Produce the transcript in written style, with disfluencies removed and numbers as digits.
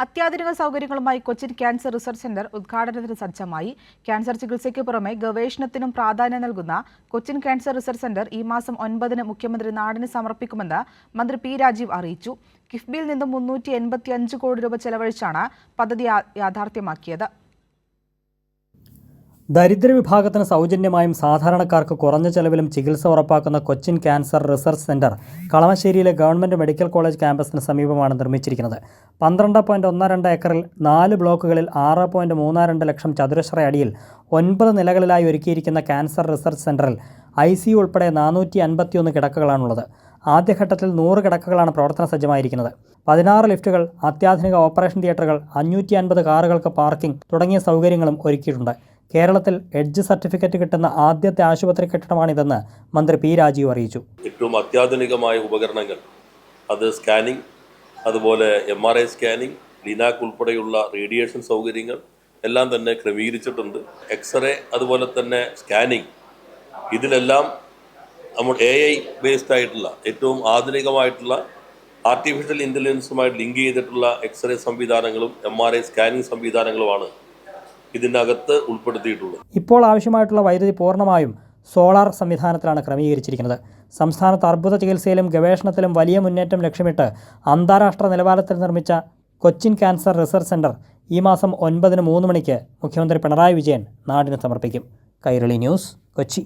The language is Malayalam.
അത്യാധുനിക സൗകര്യങ്ങളുമായി കൊച്ചിൻ ക്യാൻസർ റിസർച്ച് സെന്റർ ഉദ്ഘാടനത്തിന് സജ്ജമായി. ക്യാൻസർ ചികിത്സയ്ക്ക് പുറമെ ഗവേഷണത്തിനും പ്രാധാന്യം നൽകുന്ന കൊച്ചിൻ ക്യാൻസർ റിസർച്ച് സെന്റർ ഈ മാസം 9-ന് മുഖ്യമന്ത്രി നാടിന് സമർപ്പിക്കുമെന്ന് മന്ത്രി പി രാജീവ് അറിയിച്ചു. കിഫ്ബിയിൽ നിന്നും 385 കോടി രൂപ ചെലവഴിച്ചാണ് പദ്ധതി യാഥാർത്ഥ്യമാക്കിയത്. ദരിദ്ര വിഭാഗത്തിന് സൗജന്യമായും സാധാരണക്കാർക്ക് കുറഞ്ഞ ചെലവിലും ചികിത്സ ഉറപ്പാക്കുന്ന കൊച്ചിൻ ക്യാൻസർ റിസർച്ച് സെന്റർ കളമശ്ശേരിയിലെ ഗവൺമെന്റ് മെഡിക്കൽ കോളേജ് ക്യാമ്പസിന് സമീപമാണ് നിർമ്മിച്ചിരിക്കുന്നത്. 12.12 ഏക്കറിൽ 4 ബ്ലോക്കുകളിൽ 6.32 ലക്ഷം ചതുരശ്ര അടിയിൽ 9 നിലകളിലായി ഒരുക്കിയിരിക്കുന്ന ക്യാൻസർ റിസർച്ച് സെന്ററിൽ ICU ഉൾപ്പെടെ 451 കിടക്കകളാണുള്ളത്. ആദ്യഘട്ടത്തിൽ 100 കിടക്കകളാണ് പ്രവർത്തന സജ്ജമായിരിക്കുന്നത്. 16 ലിഫ്റ്റുകൾ, അത്യാധുനിക ഓപ്പറേഷൻ തിയേറ്ററുകൾ, 550 കാറുകൾക്ക് പാർക്കിംഗ് തുടങ്ങിയ സൗകര്യങ്ങളും ഒരുക്കിയിട്ടുണ്ട്. കേരളത്തിൽ എഡ്ജ് സർട്ടിഫിക്കറ്റ് കിട്ടുന്ന ആദ്യത്തെ ആശുപത്രി കെട്ടിടമാണിതെന്ന് മന്ത്രി പി രാജീവ് അറിയിച്ചു. ഏറ്റവും അത്യാധുനികമായ ഉപകരണങ്ങൾ, അത് സ്കാനിംഗ്, അതുപോലെ MRI സ്കാനിംഗ്, ലിനാക് ഉൾപ്പെടെയുള്ള റേഡിയേഷൻ സൗകര്യങ്ങൾ എല്ലാം തന്നെ ക്രമീകരിച്ചിട്ടുണ്ട്. എക്സ്റേ അതുപോലെ തന്നെ സ്കാനിംഗ്, ഇതിലെല്ലാം നമ്മൾ AI ബേസ്ഡ് ആയിട്ടുള്ള ഏറ്റവും ആധുനികമായിട്ടുള്ള ആർട്ടിഫിഷ്യൽ ഇൻ്റലിജൻസുമായി ലിങ്ക് ചെയ്തിട്ടുള്ള എക്സ്റേ സംവിധാനങ്ങളും MRI സ്കാനിംഗ് സംവിധാനങ്ങളുമാണ് ഇതിനകത്ത് ഉൾപ്പെടുത്തിയിട്ടുള്ളത്. ഇപ്പോൾ ആവശ്യമായിട്ടുള്ള വൈദ്യുതി പൂർണ്ണമായും സോളാർ സംവിധാനത്തിലാണ് ക്രമീകരിച്ചിരിക്കുന്നത്. സംസ്ഥാനത്ത് അർബുദ ചികിത്സയിലും ഗവേഷണത്തിലും വലിയ മുന്നേറ്റം ലക്ഷ്യമിട്ട് അന്താരാഷ്ട്ര നിലവാരത്തിൽ നിർമ്മിച്ച കൊച്ചിൻ ക്യാൻസർ റിസർച്ച് സെന്റർ ഈ മാസം 9-ന് 3 മണിക്ക് മുഖ്യമന്ത്രി പിണറായി വിജയൻ നാടിന് സമർപ്പിക്കും. കൈരളി ന്യൂസ്, കൊച്ചി.